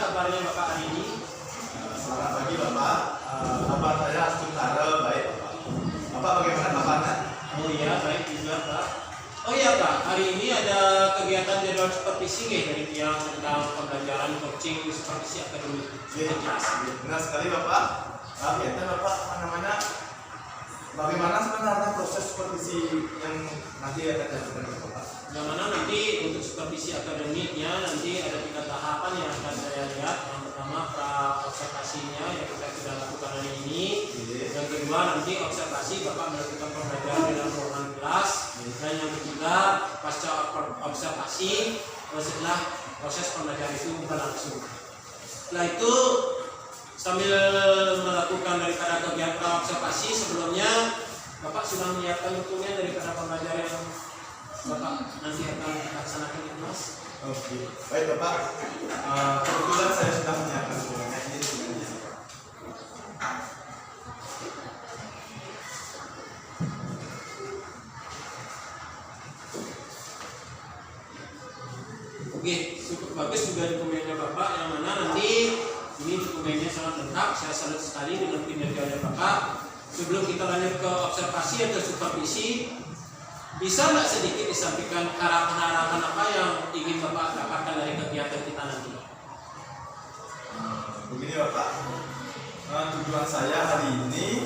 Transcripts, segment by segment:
kabarnya Bapak hari ini? Selamat pagi Bapak. Kabar saya sementara baik Bapak. Bapak bagaimana kabarnya? Oh iya, baik juga Pak. Oh iya Pak, hari ini ada kegiatan jadwal supervisi dari yang tentang pembelajaran coaching supervisi akademik. Benar sekali Bapak. Kegiatan Bapak apa namanya? Bagaimana sebenarnya proses supervisi yang nanti akan dilakukan Bapak? Yang mana nanti untuk supervisi akademiknya nanti ada 3 tahapan yang akan saya lihat. Yang pertama pra observasinya yang kita sudah lakukan hari ini. Yang kedua nanti observasi Bapak melakukan pembelajaran di dalam ruangan kelas. Dan yang ketiga pasca observasi setelah proses pembelajaran itu berlangsung. Setelah itu sambil melakukan daripada kegiatan observasi sebelumnya Bapak sudah menyiapkan dokumen daripada pembelajaran yang Bapak nanti akan laksanakan di kelas. Oke, baik Bapak. Kebetulan saya sudah menyiapkan dokumennya ini sebenarnya. Oke, cukup bagus juga dokumennya Bapak, yang mana nanti ini dokumennya sangat lengkap. Saya salut sekali dengan kinerjanya Bapak. Sebelum kita lanjut ke observasi atau supervisi, bisa nggak sedikit disampaikan harapan-harapan apa yang ingin Bapak dapatkan dari kegiatan kita nanti? Begini Bapak, tujuan saya hari ini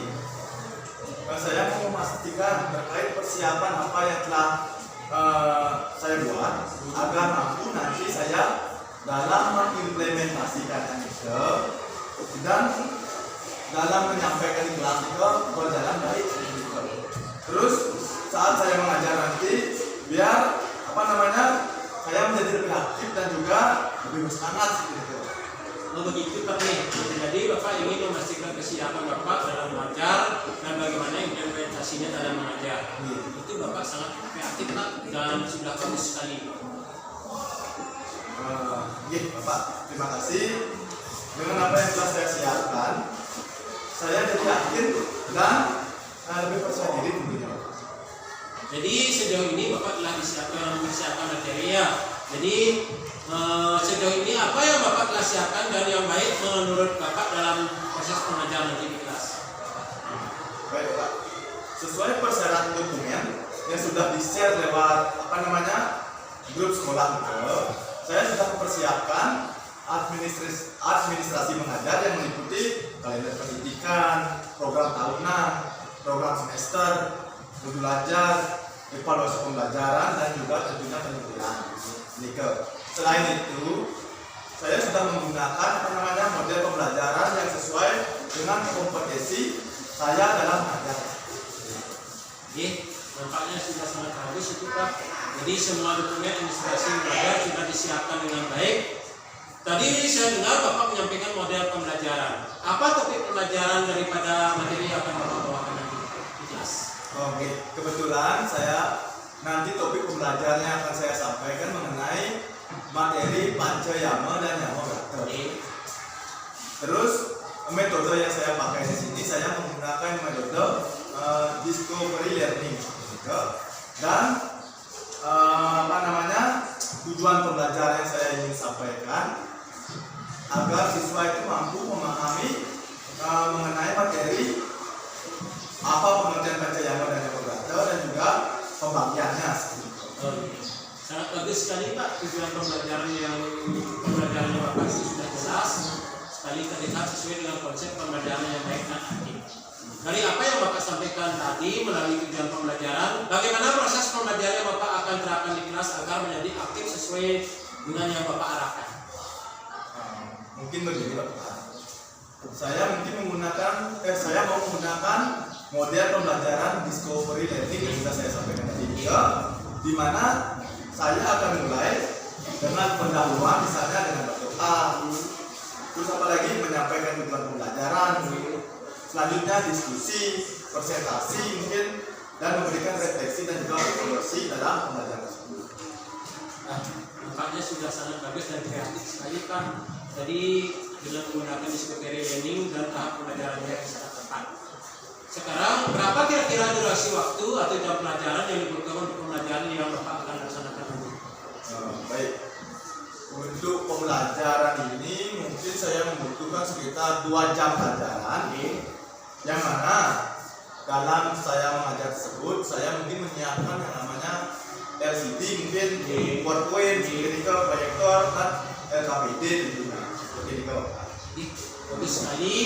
saya mau memastikan terkait persiapan apa yang telah saya buat agar mampu nanti saya dalam mengimplementasikan itu dan dalam menyampaikan di kelas itu berjalan baik. Terus saat saya mengajar nanti biar apa namanya saya menjadi lebih aktif dan juga lebih bersemangat gitu. Oh begitu Pak nih. Jadi Bapak ingin memastikan kesiapan Bapak dalam mengajar dan bagaimana implementasinya dalam mengajar. Itu Bapak sangat kreatif Pak dan sudah bagus sekali. Bapak, terima kasih. Dengan apa yang telah saya siapkan, saya jadi yakin dan lebih percaya diri tentunya. Jadi sejauh ini Bapak telah disiapkan materinya. Jadi sejauh ini apa yang Bapak telah siapkan dan yang baik menurut Bapak dalam proses pengajaran nanti di kelas? Baik Bapak, sesuai persyaratan dokumen yang sudah di-share lewat apa namanya grup sekolah itu, saya sudah mempersiapkan administrasi mengajar yang meliputi kalender pendidikan, program tahunan, program semester, modul ajar, evaluasi pembelajaran dan juga tentunya penilaian. Selain itu, saya sudah menggunakan apa namanya model pembelajaran yang sesuai dengan kompetensi saya dalam mengajar. Nampaknya sudah sangat bagus itu Pak. Jadi semua dokumen administrasi mengajar sudah disiapkan dengan baik. Tadi saya dengar Bapak menyampaikan model pembelajaran. Apa topik pembelajaran daripada materi yang akan Bapak bawakan nanti di kelas? Oke, kebetulan saya nanti topik pembelajarannya akan saya sampaikan mengenai materi Pancayama dan Yama Brata. Terus metode yang saya pakai di sini saya menggunakan metode discovery learning dan apa namanya tujuan pembelajaran yang saya ingin sampaikan agar siswa itu mampu memahami mengenai materi apa pengertian Pancayama dan Yama Brata dan juga pembagiannya. Sangat bagus sekali Pak, tujuan pembelajarannya Bapak itu sudah jelas sekali, terlihat sesuai dengan konsep pembelajaran yang baik dan aktif. Dari apa yang Bapak sampaikan tadi melalui tujuan pembelajaran, bagaimana proses pembelajaran yang Bapak akan terapkan di kelas agar menjadi aktif sesuai dengan yang Bapak arahkan? Mungkin begini Bapak, saya mau menggunakan model pembelajaran discovery learning yang sudah saya sampaikan tadi, di mana saya akan mulai dengan pendahuluan misalnya dengan berdoa, terus apalagi menyampaikan tujuan pembelajaran, selanjutnya diskusi, presentasi mungkin, dan memberikan refleksi dan juga evaluasi dalam pembelajaran tersebut. Nampaknya sudah sangat bagus dan kreatif sekali Pak. Jadi dengan menggunakan discovery learning dan tahap pembelajaran yang sangat tepat. Sekarang berapa kira-kira durasi waktu atau jam pelajaran yang dibutuhkan untuk pembelajaran yang Bapak akan laksanakan nanti? Baik, untuk pembelajaran ini mungkin mungkin saya membutuhkan sekitar 2 jam pelajaran, yang mana dalam saya mengajar tersebut saya mungkin menyiapkan yang namanya LCD, mungkin PowerPoint, clinical proyektor, dan LKPD tentunya. Seperti itu. Bagus sekali.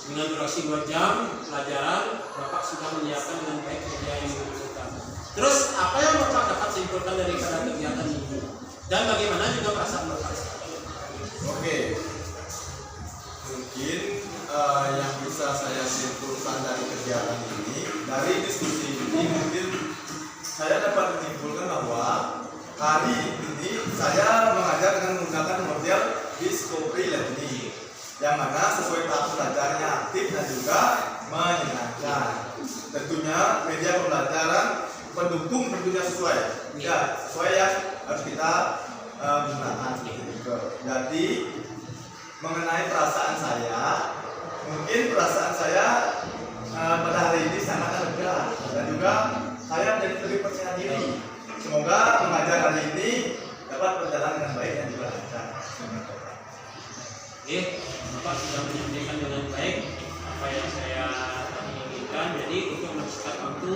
Dengan durasi 2 jam pelajaran, Bapak sudah menyiapkan dengan baik kerja yang dibutuhkan. Terus apa yang Bapak dapat simpulkan daripada kegiatan ini? Dan bagaimana juga perasaan Bapak? Oke, mungkin yang bisa saya simpulkan dari kegiatan ini, dari diskusi ini mungkin saya dapat menyimpulkan bahwa hari ini saya mengajar dengan menggunakan model discovery learning, yang mana sesuai tahap belajarnya aktif dan juga menyenangkan. Tentunya media pembelajaran pendukung tentunya sesuai, ya sesuai yang harus kita gunakan. Jadi mengenai perasaan saya, mungkin perasaan saya pada hari ini sangat lega dan juga saya menjadi lebih percaya diri. Semoga mengajar hari ini dapat berjalan dengan baik dan juga lancar. Bapak sudah menyampaikan dengan baik apa yang saya tadi inginkan. Jadi untuk mempersingkat waktu,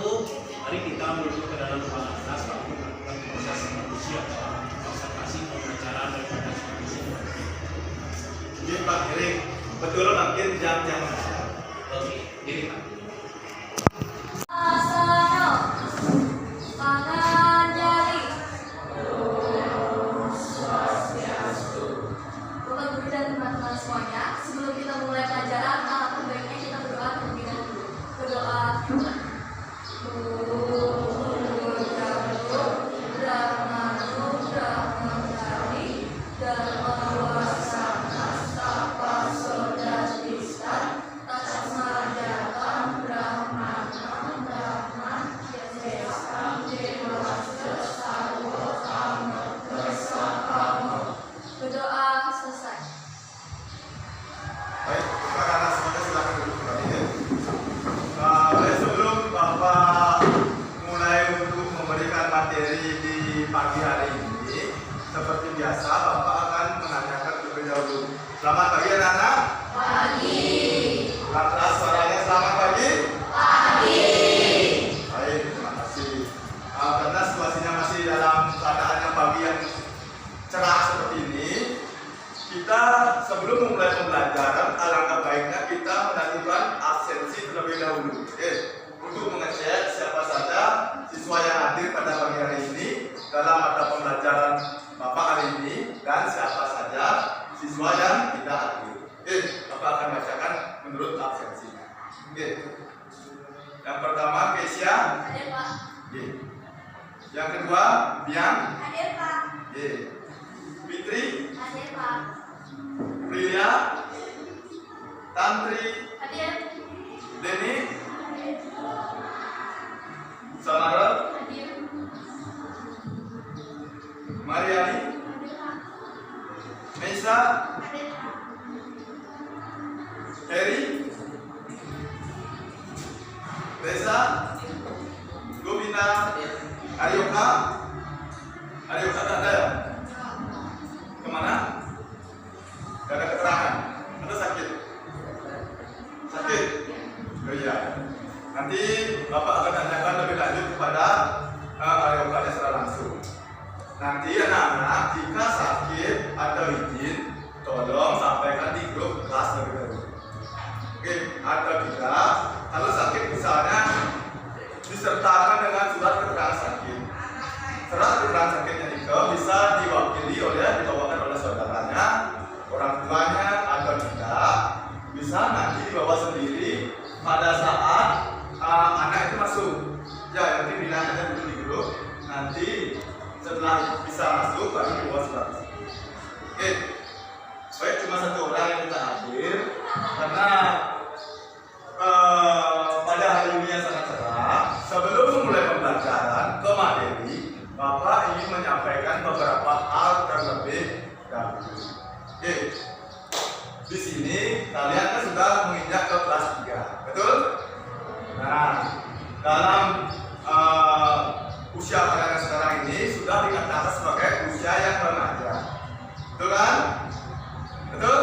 mari kita menuju ke dalam ruangan kelas untuk melakukan proses diskusi atau observasi pembelajaran daripada diskusi. Jadi Pak Giring, betul mungkin jam-jam mengajar. Oke, jadi Pak. Semuanya, sebelum kita mulai pelajaran, alangkah baiknya kita berdoa terlebih dahulu. Berdoa. Berdoa selesai. Baik, karena semuanya silakan duduk kembali ya. Baik, sebelum Bapak mulai untuk memberikan materi di pagi hari ini, seperti biasa Bapak akan menanyakan terlebih dahulu. Selamat pagi anak-anak. Pagi. Keras suaranya selamat pagi. Pagi. Baik, terima kasih. Karena situasinya masih dalam keadaan yang pagi yang cerah seperti ini, kita sebelum memulai pembelajaran alangkah baiknya kita melakukan absensi terlebih dahulu. Untuk mengecek siapa saja siswa yang hadir pada pagi hari ini dalam mata pembelajaran Bapak hari ini dan siapa saja siswa yang tidak hadir. Bapak akan bacakan menurut absensinya. Yang pertama Kesia. Hadir, Pak. Yang kedua Bian. Hadir, Pak. Fitri. Hadir, Pak. Priya. Tantri. Hadir. Denny. Samara. Hadir. Mariani. Hadir, Pak. Mesa. Hadir, Pak. Heri. Reza. Govinda. Aryoka. Aryoka tak ada ya? Kemana? Gak ada keterangan. Atau sakit? Sakit? Oh iya. Nanti Bapak akan tanyakan lebih lanjut kepada Aryoka secara langsung. Nanti anak-anak jika sakit atau izin, tolong sampaikan di grup kelas lebih dahulu. Oke, atau tidak, kalau sakit misalnya disertakan dengan surat keterangan sakit. Surat keterangan sakitnya itu bisa diwakili dibawakan oleh saudaranya, orang tuanya, atau tidak bisa nanti dibawa sendiri pada saat anak itu masuk. Ya, nanti bilang aja dulu di grup. Nanti setelah bisa masuk baru dibawa surat. Oke, baik cuma satu orang yang kita hadir karena pada hari ini yang sangat cerah. Sebelum memulai pembelajaran ke materi, Bapak ingin menyampaikan beberapa hal terlebih dahulu. Oke, di sini kalian kan sudah menginjak ke kelas 3, betul? Nah, dalam usia kalian sekarang ini sudah dikatakan sebagai usia yang remaja, betul kan? Betul?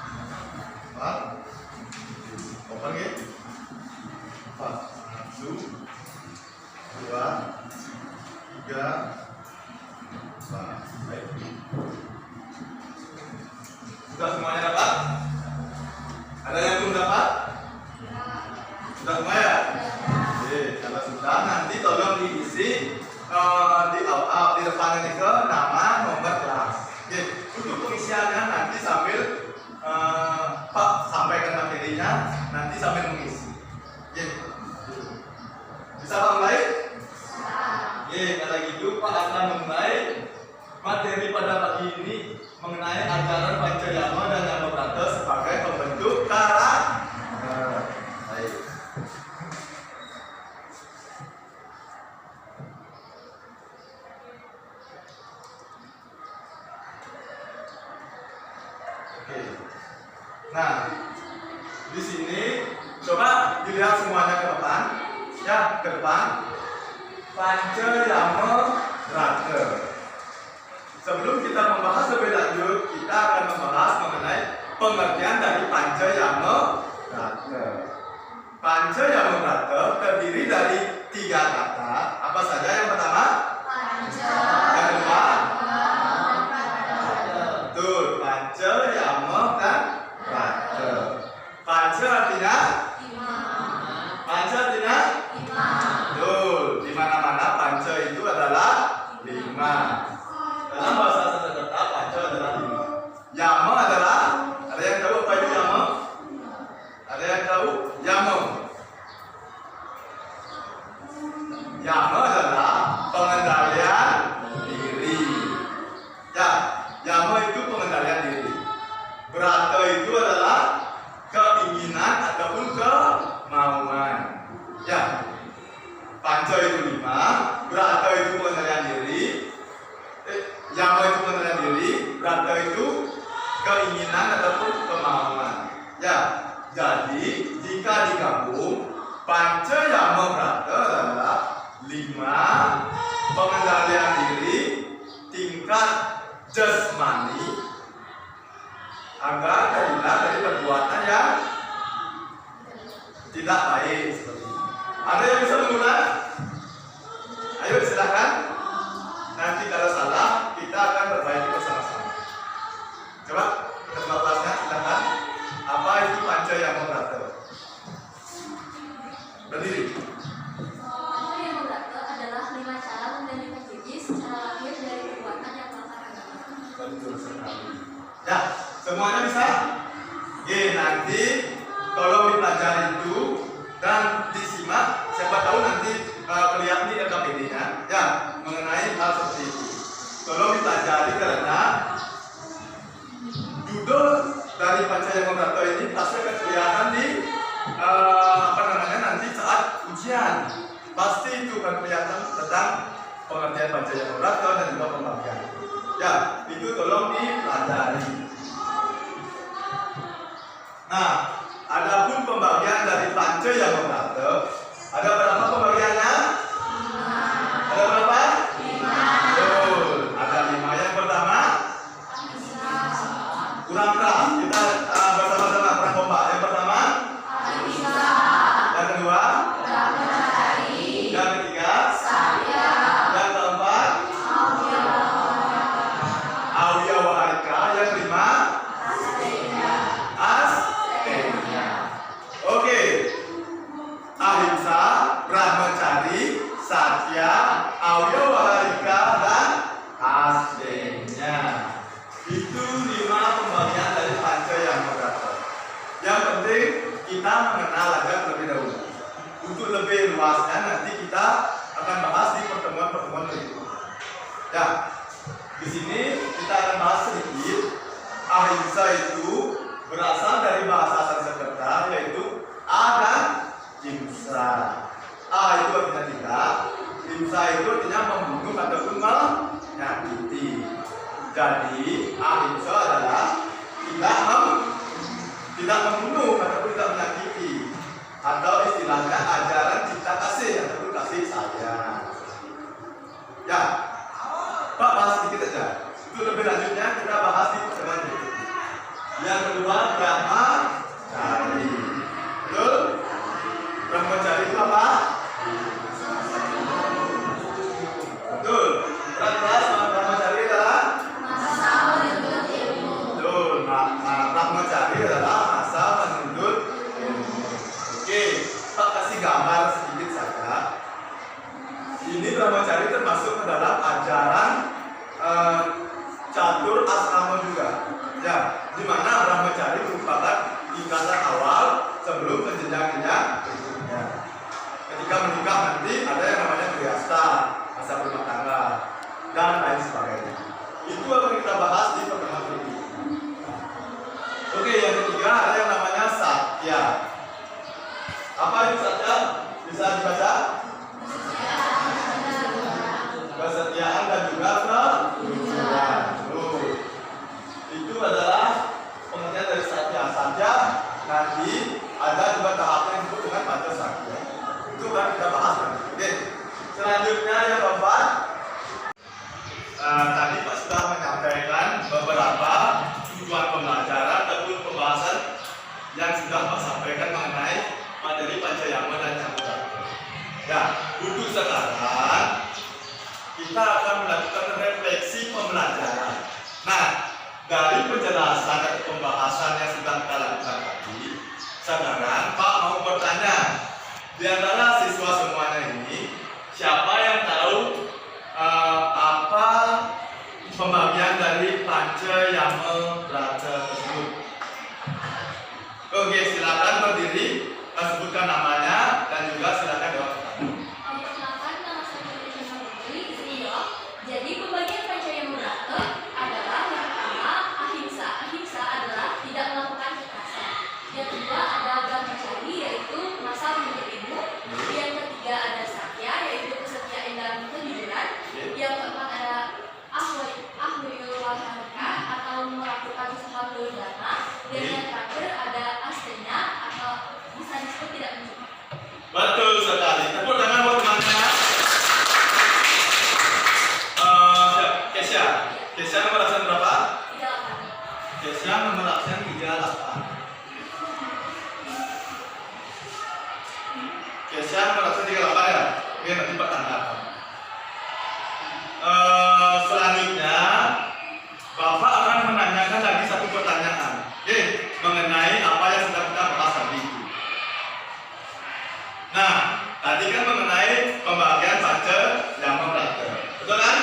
4. Open ya. 4. 1, 2, 3, 4. Baik. Sudah semuanya dapat? Ada yang belum dapat? Sudah semua ya? Oke, kalau sudah nanti tolong diisi di depan ini ke nama nomor kelas. Oke, untuk pengisiannya nanti sambil Pak sampaikan materinya, nanti sambil mengisi. Oke, bisa Pak mulai? Oke, kalau gitu Pak akan memulai materi pada pagi ini mengenai ajaran Pancayama dan Yamabrata sebagai pembentuk karakter. Baik. Oke. Nah, di sini coba dilihat semuanya ke depan. Ya, ke depan. Pancayamabrata. Sebelum kita membahas lebih lanjut, kita akan membahas mengenai pengertian dari Pancayamabrata. Pancayamabrata terdiri dari 3 kata. Apa saja? Yang pertama? Panca. Yang kedua? Betul, Pancayama dan Brata. Panca artinya? Panca artinya? Betul, di mana-mana panca itu adalah 5. Dalam bahasa Sanskerta panca adalah 5. Yama adalah, ada yang tahu apa itu yama? Ada yang tahu? Yama. Yama adalah pengendalian diri. Ya, yama itu pengendalian diri. Brata itu adalah keinginan ataupun kemauan. Ya, panca itu 5, brata itu pengendalian diri. Yama itu pengendalian diri, brata itu keinginan ataupun kemauan. Jadi jika digabung Pancayama Brata adalah 5 pengendalian diri tingkat jasmani agar terhindar dari perbuatan yang tidak baik seperti ini. Ada yang bisa mengulang? Ayo silakan. Nanti kalau salah kita akan perbaiki bersama-sama. Coba ketua kelasnya silakan. Apa itu Pancayama Brata? Berdiri. Pancayama Brata adalah 5 cara menggantikan diri secara lahir dari perbuatan yang melanggar agama. Betul sekali. Ya, semuanya bisa? Oke, nanti tolong dipelajari itu dan disimak. Siapa tahu nanti kelihatan di LKPD-nya ya mengenai hal seperti itu. Tolong dipelajari karena judul dari Pancayama Brata ini pasti akan kelihatan di nanti saat ujian. Pasti itu akan kelihatan tentang pengertian Pancayama Brata dan juga pembagian. Ya, itu tolong dipelajari. Nah, adapun pembagian dari Pancayama Brata, ada berapa pembagiannya? Ada berapa? 5. Betul, ada 5. Yang pertama, kurang keras. Kita bersama-sama kurang kompak. Yang pertama, yang kedua, yang ketiga, yang keempat, Aulia Waharika. Yang kelima, Asteya. Oke, Ahimsa, Brahmacari, Satya, Aulia Waharika, dan Asteya. Itu 5 pembagian dari Pancayama Brata. Yang penting kita mengenal aja terlebih dahulu. Untuk lebih luasnya nanti kita akan bahas di pertemuan-pertemuan berikutnya. Ya, di sini kita akan bahas sedikit. Ahimsa itu berasal dari bahasa Sanskerta yaitu A dan Himsa. A itu artinya tidak, Himsa itu artinya membunuh ataupun menyakiti. Jadi ahimsa adalah tidak membunuh ataupun tidak menyakiti, atau istilahnya ajaran cinta kasih ataupun kasih sayang. Ya, Pak bahas sedikit aja. Itu lebih lanjutnya kita bahas di pertemuan berikutnya. Yang kedua, Brahmacari. Betul? Brahmacari itu apa? Betul. Brahmacari adalah betul. Brahmacari adalah masa menuntut ilmu. Oke, Pak kasih gambar sedikit saja. Ini Brahmacari termasuk ke dalam ajaran catur asrama juga. Ya, di mana Brahmacari merupakan tingkatan awal sebelum ke jenjang-jenjang berikutnya. Ketika menikah nanti ada yang namanya Grihastha, masa berumah tangga, dan lain sebagainya. Itu akan kita bahas di pertemuan berikutnya. Oke, yang ketiga ada yang namanya Satya. Apa itu Satya? Bisa dibaca? Kesetiaan dan juga kejujuran. Itu adalah pengertian dari Satya. Satya nanti ada juga tahapnya yang disebut dengan Pancasakya. Itu akan kita bahas nanti. Oke. Selanjutnya yang keempat, tadi Pak sudah menyampaikan beberapa tujuan pembelajaran ataupun pembahasan yang sudah Pak sampaikan mengenai materi Pancayama dan Cakra. Ya, untuk sekarang kita akan melakukan refleksi pembelajaran. Nah, dari penjelasan dan pembahasan yang sudah kita lakukan tadi, sekarang Pak mau bertanya, di antara siswa semuanya ini, siapa yang tahu apa pembagian dari Pancayama Brata tersebut? Oke, silakan berdiri, sebutkan namanya dan juga silakan jawab. Perkenalkan, nama saya Kristina Putri. Di sini dok. Jadi pembagian Pancayama Brata adalah yang pertama ahimsa. Ahimsa adalah tidak melakukan kekerasan. Yang kedua ada Brahmacari, yaitu masa menuntut ilmu. Yang ketiga ada Satya, yaitu kesetiaan dalam kejujuran. Yang keempat ada Ahlul Waharika atau melakukan usaha berdana. Dan yang terakhir ada Asteya absen 38. Kesia nomor absen 38 ya? Oke, nanti Pak tanda. Selanjutnya Bapak akan menanyakan lagi satu pertanyaan, mengenai apa yang sudah kita bahas tadi itu. Nah, tadi kan mengenai pembagian panca yama brata, betul kan?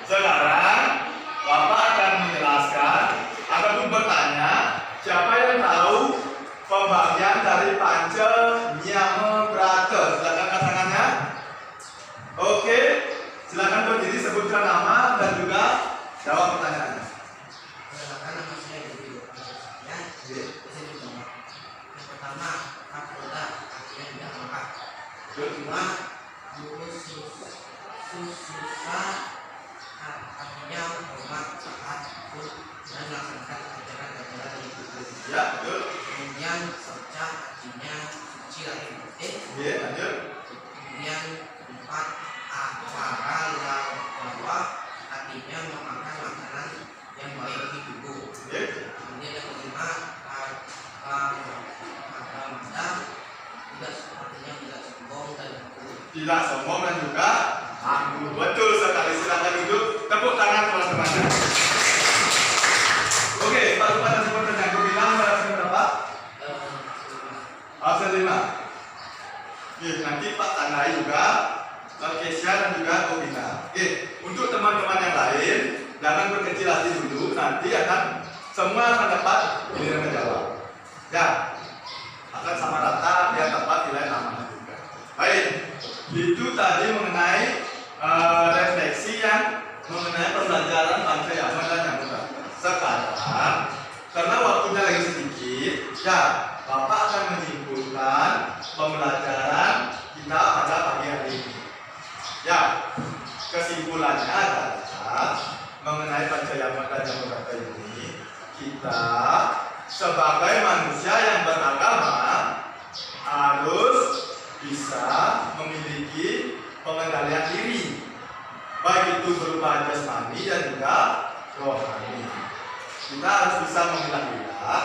Sekarang Bapak akan menjelaskan, akan bertanya, siapa yang tahu pembagian dari panca yama brata? Silakan angkat tangannya. Oke, silakan berdiri, sebutkan nama dan juga jawab pertanyaannya. Perkenalkan, nama saya Budi ya. Yang pertama, hak roda artinya tidak makan. Yang kedua, susah artinya hormat, taat, patuh, dan melaksanakan ajaran-ajaran dari guru. Ya, betul. Kemudian soca artinya suci lahir batin. Ya, lanjut. Kemudian keempat, para lawa artinya memakan makanan yang baik bagi tubuh. Ya. Kemudian yang kelima, mada tidak artinya tidak sombong dan angkuh. Tidak sombong dan juga angkuh. Betul sekali. Silakan duduk. Tepuk tangan teman-temannya. Oke, Pak Lupa dan teman-teman yang gue bilang absen berapa? Absen 5. Oke, nanti Pak tandai juga Kesia dan juga Kobina. Oke, untuk teman-teman yang lain jangan berkecil hati dulu. Nanti akan semua akan dapat giliran menjawab. Ya, akan sama rata biar dapat nilai namanya juga. Baik, itu tadi mengenai refleksi yang mengenai pembelajaran panca yama dan yama brata. Sekarang, karena waktunya lagi sedikit, ya Bapak akan menyimpulkan pembelajaran kita pada pagi hari ini. Ya, kesimpulannya adalah mengenai panca yama dan yama brata ini, kita sebagai manusia yang beragama harus bisa memiliki pengendalian diri, baik itu berupa jasmani dan juga rohani. Kita harus bisa memilah-milah,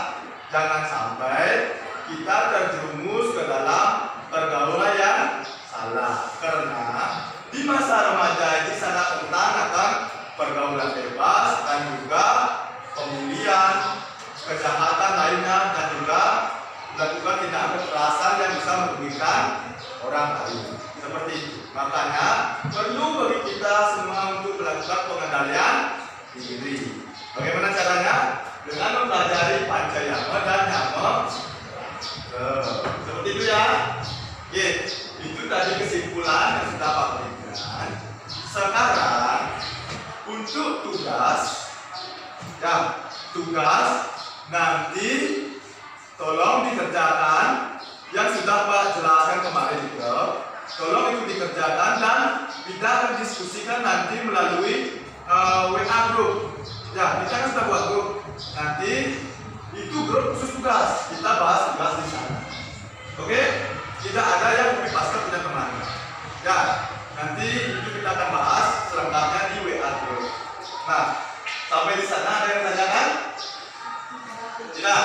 jangan sampai kita terjerumus ke dalam pergaulan yang salah, karena di masa remaja ini sangat rentan akan pergaulan bebas dan juga pembulian, kejahatan lainnya, dan juga melakukan tindakan kekerasan yang bisa merugikan orang lain. Seperti itu. Makanya perlu bagi kita semua untuk melakukan pengendalian diri. Bagaimana caranya? Dengan mempelajari panca yama dan yama. Seperti itu ya. Oke, itu tadi kesimpulan yang sudah Pak berikan. Sekarang untuk tugas, ya tugas nanti tolong dikerjakan yang sudah Pak jelaskan kemarin juga. Tolong itu dikerjakan dan kita akan diskusikan nanti melalui WA group. Ya, kita kan sudah buat grup. Nanti itu grup khusus tugas. Kita bahas tugas di sana. Oke? Tidak ada yang copy paste punya teman. Ya, nanti itu kita akan bahas selengkapnya di WA group. Nah, sampai di sana ada yang tanyakan? Tidak.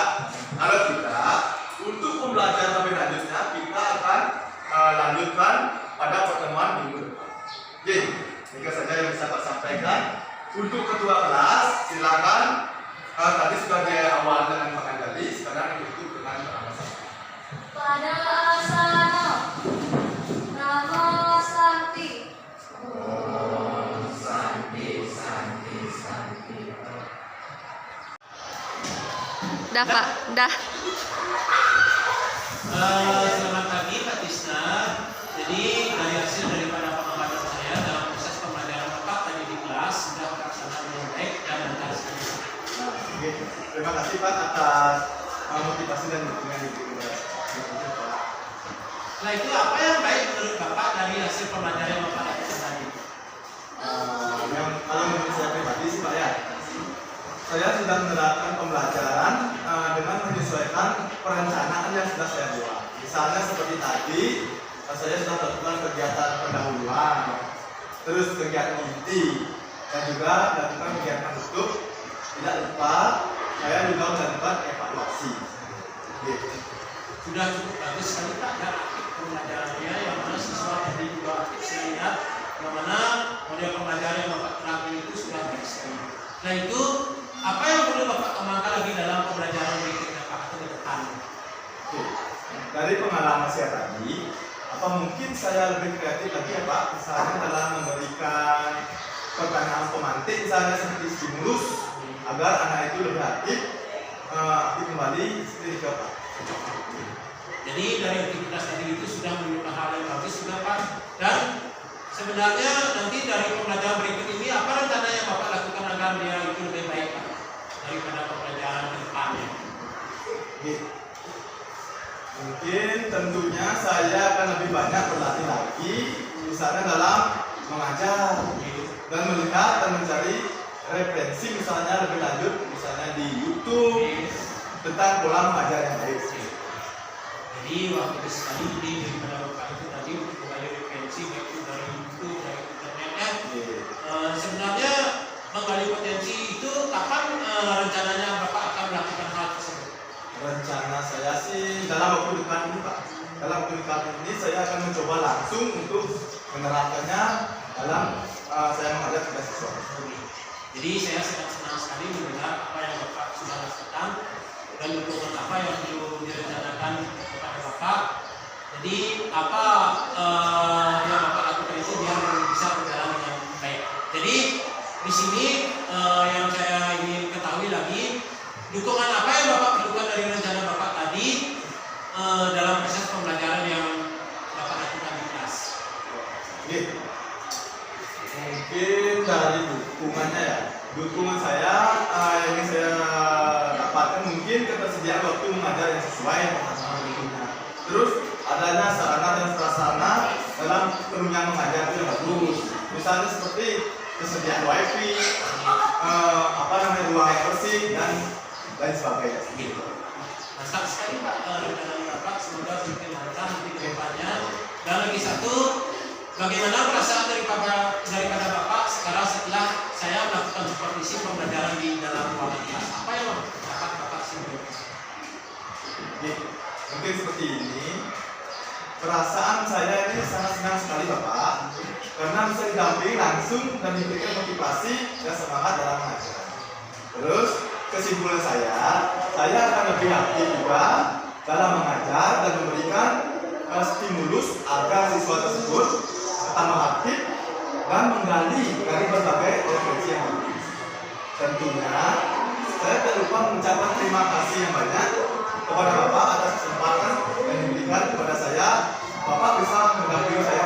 Kalau tidak, untuk pembelajaran lebih lanjutnya kita akan lanjutkan pada pertemuan minggu depan. Oke, ini saja yang bisa saya sampaikan. Untuk ketua kelas, silakan. Tadi sudah di awal dengan Pak Anjali, sekarang ditutup dengan Pak Ahmad. Pada asana Namo Santi. Dah Pak, dah. Selamat pagi Pak Tisna. Jadi dari hasil daripada pengamatan saya dalam proses pembelajaran Bapak tadi di kelas sudah terlaksana dengan baik dan lancar. Oke, terima kasih Pak atas motivasi dan dukungan yang diberikan. Nah itu apa yang baik menurut Bapak dari hasil pembelajaran Bapak tadi? Yang kalau menurut saya pribadi sih Pak ya, saya sudah menerapkan pembelajaran dengan menyesuaikan perencanaan yang sudah saya buat. Misalnya seperti tadi, saya sudah melakukan kegiatan pendahuluan, terus kegiatan inti, dan juga melakukan kegiatan penutup. Tidak lupa saya juga melakukan evaluasi. Gitu. Sudah cukup bagus sekali Pak dan aktif pembelajarannya yang mana siswa tadi juga aktif saya lihat yang mana model pembelajaran yang Bapak terapkan itu sudah aktif sekali. Nah itu apa yang perlu Bapak kembangkan lagi dalam pembelajaran berikutnya Pak atau ke depan? Oke. Dari pengalaman saya tadi, apa mungkin saya lebih kreatif lagi ya Pak? Misalnya dalam memberikan pertanyaan pemantik misalnya seperti stimulus agar anak itu lebih aktif kembali seperti itu Pak. Jadi dari aktivitas tadi itu sudah menunjukkan hal yang bagus sudah Pak. Dan sebenarnya nanti dari pembelajaran berikut ini apa rencana yang Bapak lakukan agar dia itu lebih baik Pak daripada pembelajaran ke depannya? Oke. Mungkin tentunya saya akan lebih banyak berlatih lagi misalnya dalam mengajar dan melihat dan mencari referensi misalnya lebih lanjut misalnya di YouTube tentang pola mengajar yang baik. Jadi waktu sekali jadi daripada Bapak itu tadi untuk menggali referensi baik itu dari YouTube dari internetnya. Sebenarnya menggali potensi itu kapan rencananya Bapak akan melakukan hal tersebut? Rencana saya sih dalam waktu dekat ini Pak. Dalam waktu dekat ini saya akan mencoba langsung untuk menerapkannya dalam saya mengajar kepada siswa. Jadi saya sangat senang sekali mendengar apa yang Bapak sudah lakukan dan dukungan apa yang perlu direncanakan kepada Bapak. Jadi apa yang Bapak lakukan itu biar bisa berjalan dengan baik. Jadi di sini yang saya ingin ketahui lagi dukungan apa yang Bapak perlukan dari rencana Bapak tadi dalam proses pembelajaran yang Bapak lakukan di kelas. Oke. Mungkin dari dukungannya ya. Dukungan saya yang ingin saya dapatkan mungkin ketersediaan waktu mengajar yang sesuai dengan tentunya. Terus adanya sarana dan prasarana dalam penunjang mengajar itu yang bagus. Misalnya seperti kesediaan wifi, ruang yang bersih dan lain sebagainya. Gitu. Mantap sekali Pak rencana Bapak, semoga semakin lancar nanti ke depannya. Dan lagi satu, bagaimana perasaan daripada Bapak sekarang setelah saya melakukan supervisi pembelajaran di dalam ruangan kelas? Apa yang dapat Bapak simpulkan? Oke, mungkin seperti ini. Perasaan saya ini sangat senang sekali Bapak, karena bisa didampingi langsung dan diberikan motivasi dan semangat dalam mengajar. Terus kesimpulan saya akan lebih aktif juga dalam mengajar dan memberikan stimulus agar siswa tersebut tambah aktif dan menggali dari berbagai referensi yang bagus. Tentunya saya tak lupa mengucapkan terima kasih yang banyak kepada Bapak atas kesempatan yang diberikan kepada saya. Bapak bisa mendampingi saya